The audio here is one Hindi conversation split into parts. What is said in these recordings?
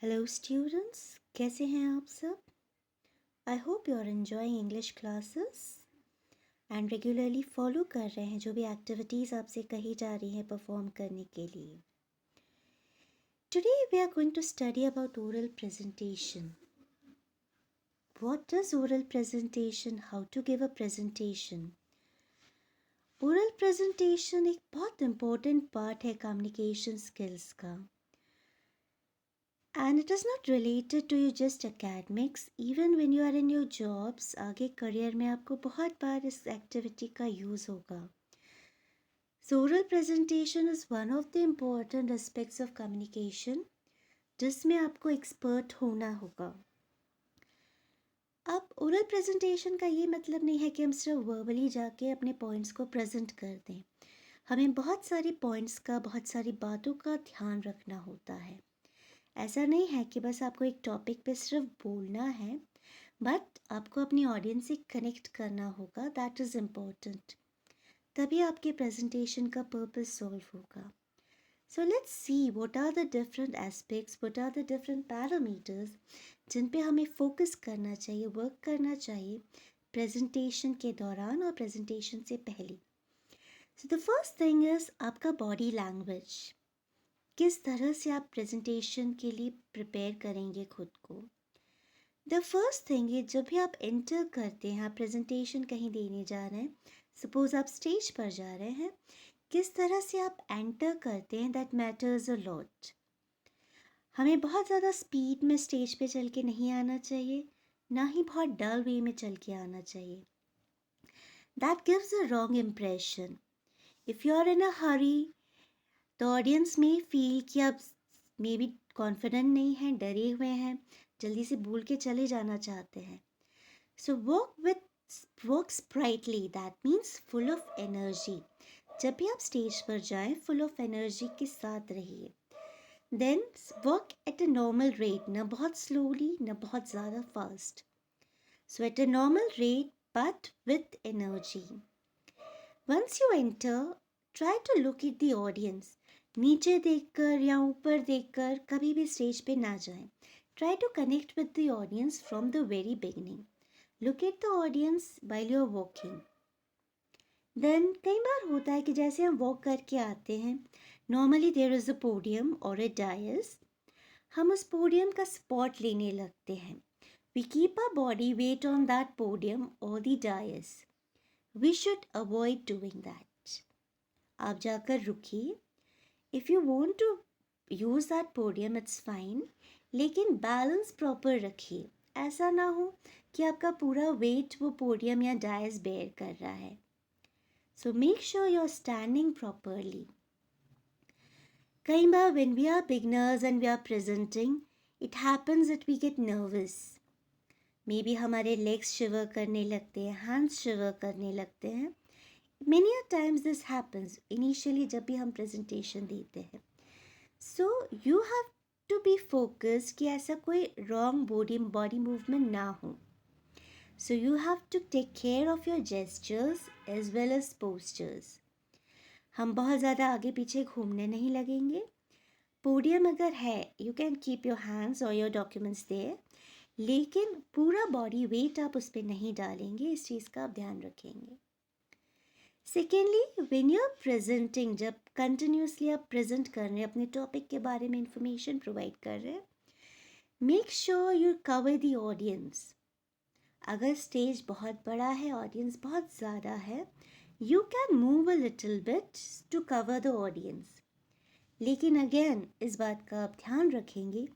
हेलो स्टूडेंट्स, कैसे हैं आप सब? I hope you are enjoying English classes and regularly follow कर रहे हैं जो भी एक्टिविटीज़ आपसे कही जा रही हैं परफॉर्म करने के लिए. Today we are going to study about oral presentation. What is oral presentation? How to give a presentation? Oral presentation एक बहुत इम्पोर्टेंट पार्ट है कम्युनिकेशन स्किल्स का. And it is not related to you just academics. Even when you are in your jobs, आगे career में आपको बहुत बार इस activity का use होगा. So oral presentation is one of the important aspects of communication, जिसमें आपको expert होना होगा. अब oral presentation का ये मतलब नहीं है कि हम सिर्फ verbally जाके अपने points को present कर दें. हमें बहुत सारी points का, बहुत सारी बातों का ध्यान रखना होता है. ऐसा नहीं है कि बस आपको एक टॉपिक पे सिर्फ बोलना है, बट आपको अपनी ऑडियंस से कनेक्ट करना होगा. That is important. तभी आपके प्रेजेंटेशन का पर्पस सॉल्व होगा. So let's see what are the different aspects, what are the different parameters जिन पे हमें फोकस करना चाहिए, वर्क करना चाहिए प्रेजेंटेशन के दौरान और प्रेजेंटेशन से पहले. So the first thing is आपका बॉडी लैंग्वेज. किस तरह से आप प्रेजेंटेशन के लिए प्रिपेयर करेंगे खुद को. द फर्स्ट थिंग है, जब भी आप एंटर करते हैं, आप प्रेजेंटेशन कहीं देने जा रहे हैं, सपोज आप स्टेज पर जा रहे हैं, किस तरह से आप एंटर करते हैं दैट मैटर्स अ लॉट. हमें बहुत ज़्यादा स्पीड में स्टेज पे चल के नहीं आना चाहिए, ना ही बहुत डल वे में चल के आना चाहिए. That gives a wrong impression. If you are in a hurry, तो ऑडियंस में फील कि आप मे बी कॉन्फिडेंट नहीं हैं, डरे हुए हैं, जल्दी से बोल के चले जाना चाहते हैं. So work sprightly, that means full of energy. जब भी आप स्टेज पर जाएं, फुल ऑफ एनर्जी के साथ रहिए. Then walk at a normal rate, ना बहुत स्लोली ना बहुत ज़्यादा fast. So at a normal rate but with energy. Once you enter, try to look at the audience. नीचे देखकर या ऊपर देखकर कभी भी स्टेज पे ना जाएं. Try to connect with the audience from the very beginning. Look at the audience while you are walking. Then कई बार होता है कि जैसे हम वॉक करके आते हैं, normally there is a podium और अ डायस. हम उस पोडियम का स्पॉट लेने लगते हैं. We keep our body weight on that podium और the dais. We should avoid doing that. आप जाकर रुकिए. If you want to use that podium it's fine, लेकिन बैलेंस प्रॉपर रखिए. ऐसा ना हो कि आपका पूरा वेट वो पोडियम या डायस बेयर कर रहा है. So make sure you are standing properly. कई बार when we are beginners and we are presenting, it happens that we get nervous. Maybe हमारे लेग्स शिवर करने लगते हैं, हैंड्स शिवर करने लगते हैं. Many a times this happens initially जब भी हम प्रेजेंटेशन देते हैं. So you have to be focused कि ऐसा कोई wrong body movement ना हो. So you have to take care of your gestures as well as postures. हम बहुत ज़्यादा आगे पीछे घूमने नहीं लगेंगे. पोडियम अगर है, you can keep your hands or your documents there, लेकिन पूरा बॉडी वेट आप उस पर नहीं डालेंगे. इस चीज़ का आप ध्यान रखेंगे. Secondly, when you are presenting, जब कंटिन्यूसली आप प्रेजेंट कर रहे हैं, अपने टॉपिक के बारे में इंफॉर्मेशन प्रोवाइड कर रहे हैं, make sure you cover the audience. अगर स्टेज बहुत बड़ा है, ऑडियंस बहुत ज़्यादा है, you can move a little bit to cover the audience. लेकिन अगेन इस बात का आप ध्यान रखेंगे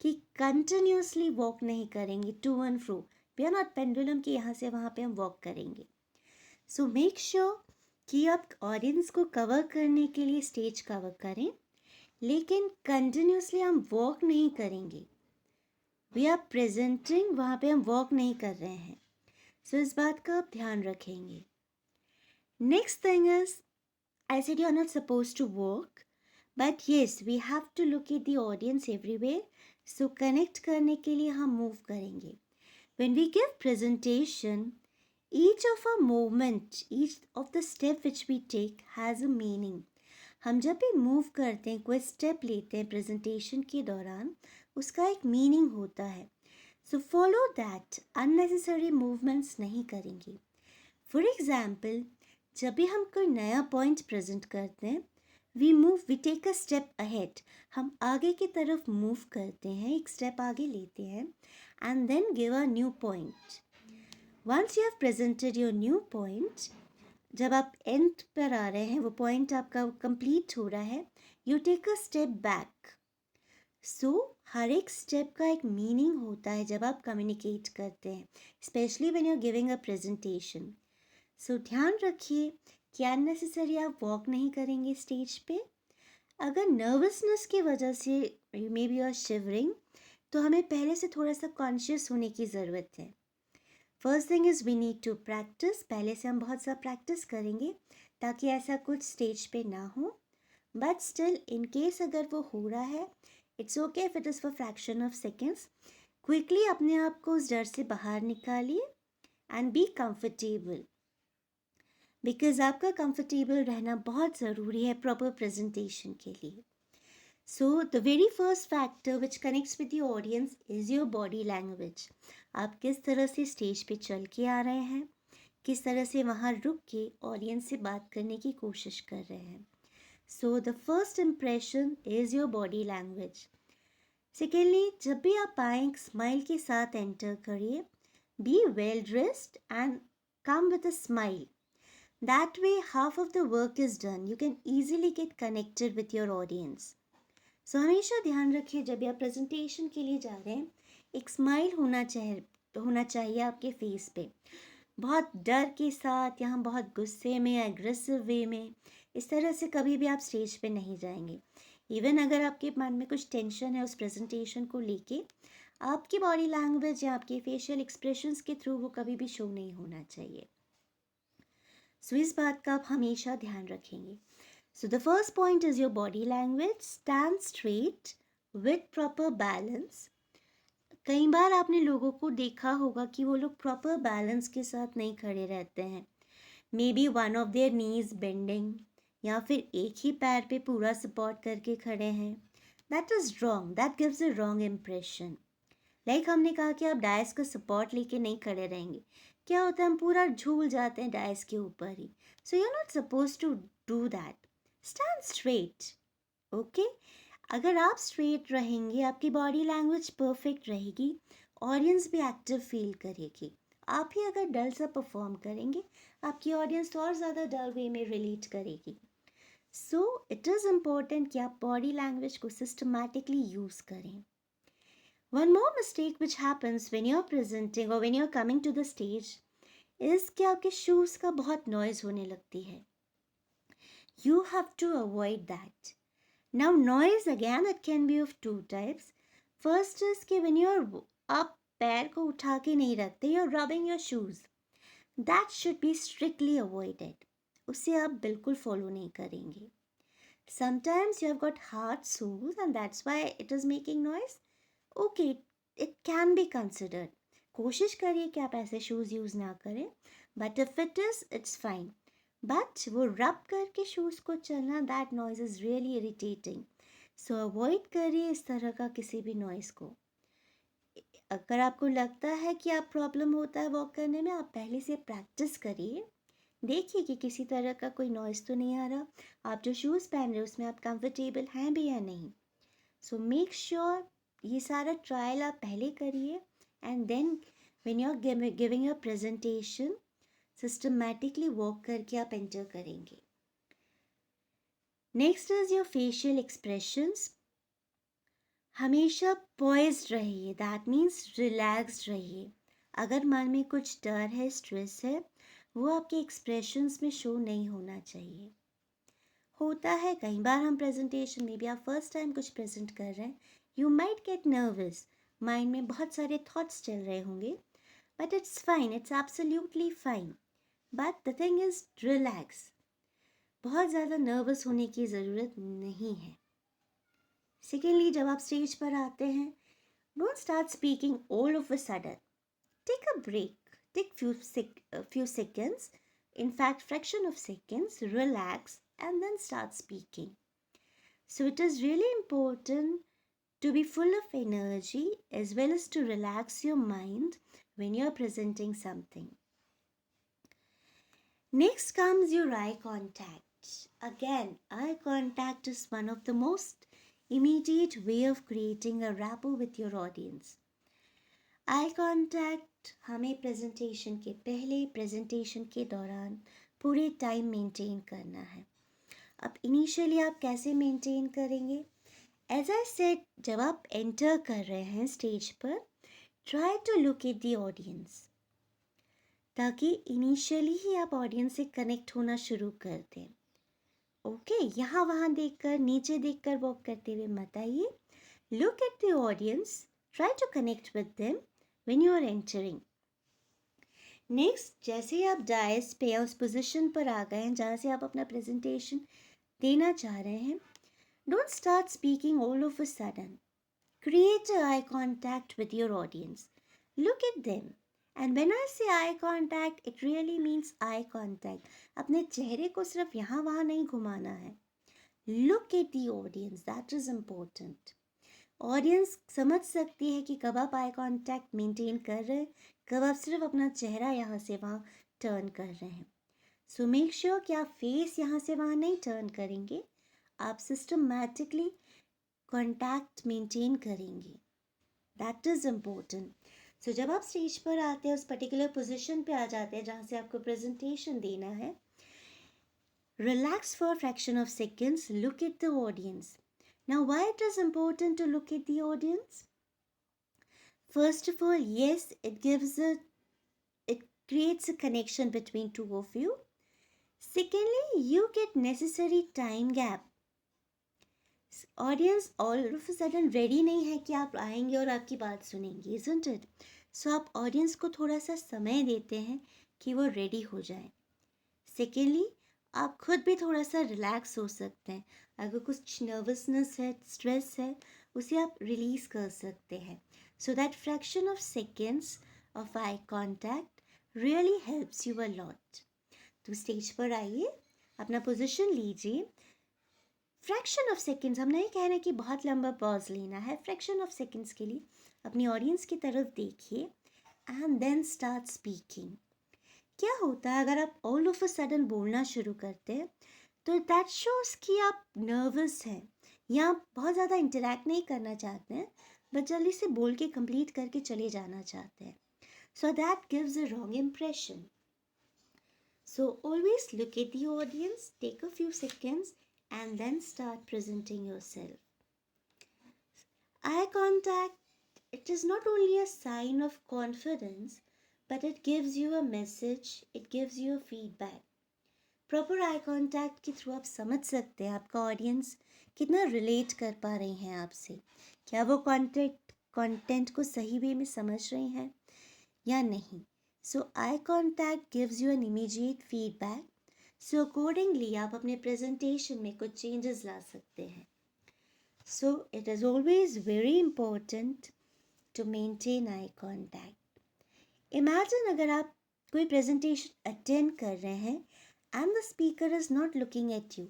कि कंटिन्यूसली वॉक नहीं करेंगे to and fro. We are not pendulum कि यहाँ से वहाँ पे हम वॉक करेंगे. सो मेक श्योर कि आप ऑडियंस को कवर करने के लिए स्टेज कवर करें, लेकिन कंटिन्यूसली हम वॉक नहीं करेंगे. वी आर प्रेजेंटिंग, वहाँ पे हम वॉक नहीं कर रहे हैं. सो इस बात का आप ध्यान रखेंगे. Next thing is, I said you are not suppose to walk, but yes we have to look at the audience everywhere. So connect करने के लिए हम मूव करेंगे. When we give presentation, each of our movement, each of the step which we take has a meaning. हम जब भी मूव करते हैं, कोई स्टेप लेते हैं प्रेजेंटेशन के दौरान, उसका एक मीनिंग होता है. So follow that. Unnecessary movements नहीं करेंगे. फॉर एग्जाम्पल, जब भी हम कोई नया पॉइंट प्रेजेंट करते हैं, we take a step ahead. हम आगे की तरफ मूव करते हैं, एक स्टेप आगे लेते हैं, and then give a new point. Once you have presented your new point, जब आप एंड पर आ रहे हैं, वो पॉइंट आपका कंप्लीट हो रहा है, you take a step back. So हर एक स्टेप का एक मीनिंग होता है जब आप कम्युनिकेट करते हैं, specially when you are giving a presentation. So ध्यान रखिए कि अननेसेसरी आप वॉक नहीं करेंगे स्टेज पे. अगर नर्वसनेस की वजह से maybe you are shivering, तो हमें पहले से थोड़ा सा कॉन्शियस होने की ज़रूरत है. First thing is we need to practice. पहले से हम बहुत सा प्रैक्टिस करेंगे ताकि ऐसा कुछ स्टेज पे ना हो. बट स्टिल इन केस अगर वो हो रहा है, it's okay if it is for fraction of seconds. Quickly अपने आप को उस डर से बाहर निकालिए एंड बी कंफर्टेबल, बिकॉज आपका कंफर्टेबल रहना बहुत ज़रूरी है प्रॉपर प्रेजेंटेशन के लिए. So the very first factor which connects with the audience is your body language. आप किस तरह से स्टेज पे चल के आ रहे हैं, किस तरह से वहाँ रुक के ऑडियंस से बात करने की कोशिश कर रहे हैं. So the first impression is your body language. Secondly, जब भी आप आए, एक स्माइल के साथ एंटर करिए. Be well dressed and come with a smile. That way, half of the work is done. You can easily get connected with your audience. So हमेशा ध्यान रखिए जब आप प्रेजेंटेशन के लिए जा रहे हैं, एक स्माइल होना चाहिए आपके फेस पे. बहुत डर के साथ, यहाँ बहुत गुस्से में, एग्रेसिव वे में, इस तरह से कभी भी आप स्टेज पे नहीं जाएंगे. इवन अगर आपके मन में कुछ टेंशन है उस प्रेजेंटेशन को लेके, आपकी बॉडी लैंग्वेज या आपके फेशियल एक्सप्रेशंस के थ्रू वो कभी भी शो नहीं होना चाहिए. सो इस बात का आप हमेशा ध्यान रखेंगे. So the first point is your body language. Stand straight with proper balance. कई बार आपने लोगों को देखा होगा कि वो लोग प्रॉपर बैलेंस के साथ नहीं खड़े रहते हैं. May be one of their knees bending, या फिर एक ही पैर पे पूरा सपोर्ट करके खड़े हैं. That is wrong. That gives a wrong impression. Like हमने कहा कि आप डायस का सपोर्ट लेके नहीं खड़े रहेंगे. क्या होता है, हम पूरा झूल जाते हैं डायस के ऊपर ही. So you are not suppose to do that. Stand straight. Okay. अगर आप स्ट्रेट रहेंगे, आपकी बॉडी लैंग्वेज परफेक्ट रहेगी, ऑडियंस भी एक्टिव फील करेगी. आप ही अगर डल सा परफॉर्म करेंगे, आपकी ऑडियंस तो और ज़्यादा डल वे में रिलेट करेगी. सो इट इज़ इम्पोर्टेंट कि आप बॉडी लैंग्वेज को सिस्टमैटिकली यूज़ करें. One more mistake which happens when you're presenting or when you're coming to the stage is कि आपके शूज़ का बहुत नॉइज़ होने लगती है. You have to avoid that. Now noise again, it can be of two types. First is कि when you're आप पैर को उठा के नहीं रखते, you're rubbing your shoes. That should be strictly avoided. उसे आप बिल्कुल फॉलो नहीं करेंगे. Sometimes you have got hard soles and that's why it is making noise. Okay, it can be considered. कोशिश करिए कि आप ऐसे शूज़ यूज़ ना करें, but if it is, it's fine. But वो रब करके शूज़ को चलना, that noise is really irritating. So avoid करिए इस तरह का किसी भी नॉइज़ को. अगर आपको लगता है कि आप प्रॉब्लम होता है वॉक करने में, आप पहले से प्रैक्टिस करिए. देखिए कि किसी तरह का कोई नॉइज़ तो नहीं आ रहा. आप जो शूज़ पहन रहे हो उसमें आप कंफर्टेबल हैं भी या नहीं. सो मेक श्योर ये सारा ट्रायल आप पहले करिए, and then when you are giving your presentation, systematically walk करके आप एंटर करेंगे. Next is your facial expressions. हमेशा पॉइज्ड रहिए. दैट मीन्स रिलैक्स्ड रहिए. अगर मन में कुछ डर है, स्ट्रेस है, वो आपके एक्सप्रेशंस में शो नहीं होना चाहिए. होता है कई बार हम प्रेजेंटेशन में भी, आप फर्स्ट टाइम कुछ प्रेजेंट कर रहे हैं, you might get nervous. Mind में बहुत सारे थॉट्स चल रहे होंगे, but it's fine. It's absolutely fine. But the thing is relax. बहुत ज़्यादा नर्वस होने की ज़रूरत नहीं है. सेकेंडली, जब आप स्टेज पर आते हैं, don't start speaking all of a sudden. Take a break. Take few seconds, in fact fraction of seconds, relax and then start speaking. So it is really important to be full of energy as well as to relax your mind when you're presenting something. Next comes your eye contact. Again, eye contact is one of the most immediate way of creating a rapport with your audience. Eye contact हमें प्रेजेंटेशन के पहले, प्रेजेंटेशन के दौरान पूरे टाइम मेंटेन करना है. अब इनिशियली आप कैसे मेंटेन करेंगे? एज आई सेड, जब आप एंटर कर रहे हैं स्टेज पर, try to look at the audience, ताकि इनिशियली ही आप ऑडियंस से कनेक्ट होना शुरू कर दें. ओके, यहाँ वहाँ देखकर, नीचे देखकर वॉक करते हुए मत आइए. Look at the audience, try to connect with them when you are entering. Next, जैसे ही आप डायस पे या उस पोजिशन पर आ गए हैं जहाँ से आप अपना प्रेजेंटेशन देना चाह रहे हैं, don't start speaking all of a sudden. Create a eye contact with your audience. Look at them. And when I say eye contact, it really means eye contact. अपने चेहरे को सिर्फ यहाँ वहाँ नहीं घुमाना है. Look at the audience. That is important. Audience समझ सकती है कि कब आप आई कांटेक्ट मेंटेन कर रहे हैं, कब आप सिर्फ अपना चेहरा यहाँ से वहाँ टर्न कर रहे हैं. सो मेक श्योर कि आप फेस यहाँ से वहाँ नहीं टर्न करेंगे, आप सिस्टमैटिकली कांटेक्ट मेंटेन करेंगे. That is important. सो जब आप स्टेज पर आते हैं, उस पर्टिकुलर पोजिशन पे आ जाते हैं जहाँ से आपको प्रेजेंटेशन देना है, relax for fraction of seconds, look at the audience. Now, why it is important to look at the audience? First of all, yes, it creates a connection between two of you. Secondly, you get necessary time gap. Audience all of a sudden ready नहीं है कि आप आएंगे और आपकी बात सुनेंगे, isn't it? So आप audience को थोड़ा सा समय देते हैं कि वो ready हो जाए. Secondly, आप खुद भी थोड़ा सा रिलैक्स हो सकते हैं. अगर कुछ नर्वसनेस है, स्ट्रेस है, उसे आप रिलीज़ कर सकते हैं. So that fraction of seconds of eye contact really helps you a lot. तो स्टेज पर आइए, अपना पोजीशन लीजिए. फ्रैक्शन ऑफ सेकेंड्स, हम नहीं कह रहे कि बहुत लंबा पॉज लेना है. फ्रैक्शन ऑफ सेकेंड्स के लिए अपनी ऑडियंस की तरफ देखिए एंड देन स्टार्ट स्पीकिंग. क्या होता है अगर आप ऑल ऑफ अ सडन बोलना शुरू करते हैं, तो दैट शोज कि आप नर्वस हैं या आप बहुत ज़्यादा इंटरेक्ट नहीं करना चाहते हैं, बट जल्दी से बोल के कंप्लीट करके चले जाना चाहते हैं. So that gives a wrong impression. So always look at the audience, take a few seconds and then start presenting yourself. Eye contact, it is not only a sign of confidence, but it gives you a message, it gives you a feedback. Proper eye contact के थ्रू आप समझ सकते हैं आपका ऑडियंस कितना रिलेट कर पा रहे हैं आपसे. क्या वो कंटेंट को सही वे में समझ रहे हैं या नहीं. So eye contact gives you an immediate feedback. So accordingly आप अपने प्रेजेंटेशन में कुछ चेंजेस ला सकते हैं. So it is always very important to maintain eye contact. Imagine अगर आप कोई प्रेजेंटेशन अटेंड कर रहे हैं and the speaker is not looking at you.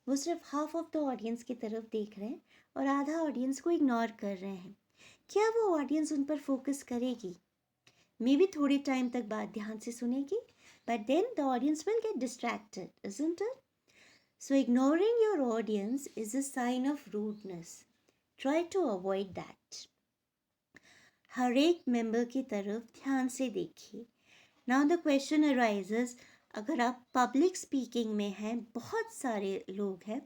वो सिर्फ हाफ ऑफ द ऑडियंस की तरफ देख रहे हैं और आधा ऑडियंस को इग्नोर कर रहे हैं. क्या वो ऑडियंस उन पर फोकस करेगी? मे बी थोड़ी टाइम तक बात ध्यान से सुनेगी, but then the audience will get distracted, isn't it? So ignoring your audience is a sign of rudeness. Try to avoid that. हर एक मेंबर की तरफ ध्यान से देखिए. नाउ द क्वेश्चन अराइजेस, अगर आप पब्लिक स्पीकिंग में हैं, बहुत सारे लोग हैं,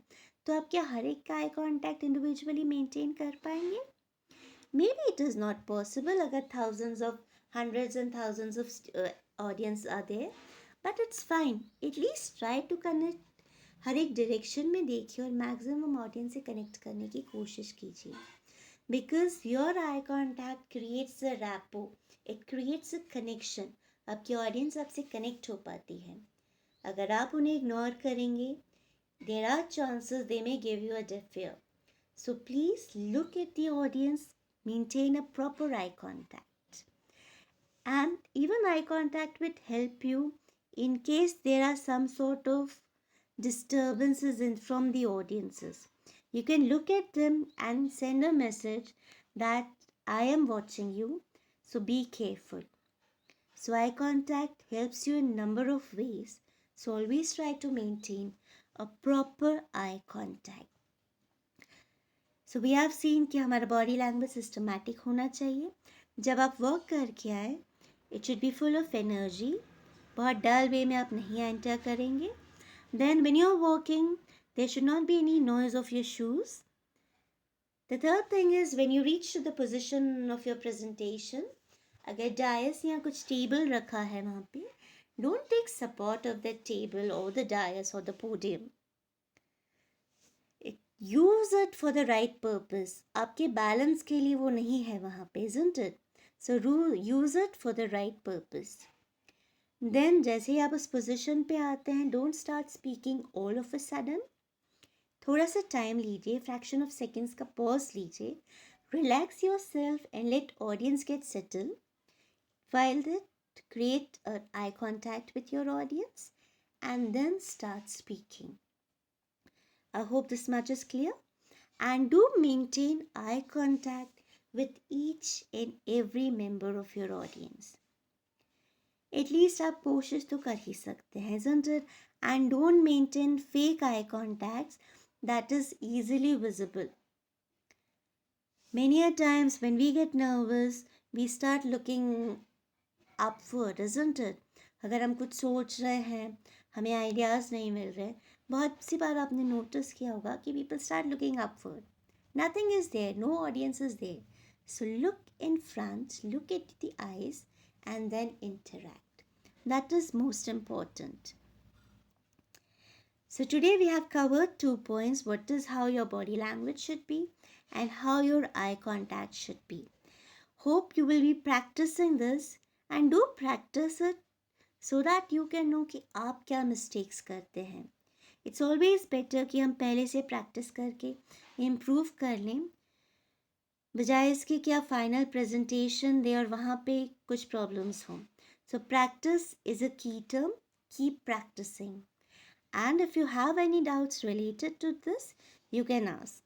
तो आप क्या हर एक का आई कॉन्टैक्ट इंडिविजुअली मेंटेन कर पाएंगे? May be it is not possible अगर thousands of hundreds and thousands of audience are there, but it's fine. At least try to connect. हर एक डायरेक्शन में देखिए और मैक्सिमम ऑडियंस से कनेक्ट करने की कोशिश कीजिए. Because your eye contact creates a rapport, it creates a connection. आपकी ऑडियंस आपसे कनेक्ट हो पाती है. अगर आप उन्हें इग्नोर करेंगे, there are chances they may give you a deaf ear. So please look at the audience, maintain a proper eye contact. And even eye contact will help you in case there are some sort of disturbances from the audiences. You can look at them and send a message that I am watching you, so be careful. So eye contact helps you in number of ways. So always try to maintain a proper eye contact. So we have seen कि हमारा body language systematic होना चाहिए. जब आप work करके आए, it should be full of energy. बहुत dull way में आप नहीं enter करेंगे. Then when you're walking, there should not be any noise of your shoes. The third thing is when you reach to the position of your presentation, अगर डायस या कुछ टेबल रखा है वहाँ पे, don't take support of that table or the dais or the podium. Use it for the right purpose. आपके balance के लिए वो नहीं है वहाँ पे, isn't it? So use it for the right purpose. Then जैसे ही आप उस position पे आते हैं, don't start speaking all of a sudden. थोड़ा सा time लीजिए, fraction of seconds का pause लीजिए, relax yourself and let audience get settled. While that, create an eye contact with your audience and then start speaking. I hope this much is clear. And do maintain eye contact with each and every member of your audience. At least आप कोशिश तो कर ही सकते हैं, isn't it? And don't maintain fake eye contacts that is easily visible. Many a times when we get nervous, we start looking upward, isn't it? अगर हम कुछ सोच रहे हैं, हमें आइडियाज़ नहीं मिल रहे, बहुत सी बार आपने नोटिस किया होगा कि people start looking upward. Nothing is there, no audience is there. So look in front, look at the eyes and then interact. That is most important. So today we have covered 2 points. What is how your body language should be and how your eye contact should be. Hope you will be practicing this and do practice it so that you can know कि आप क्या mistakes करते हैं. It's always better कि हम पहले से practice करके improve कर लें, बजाय इसके कि आप final presentation दें और वहाँ पे कुछ problems हों. So practice is a key term. Keep practicing. And if you have any doubts related to this, you can ask.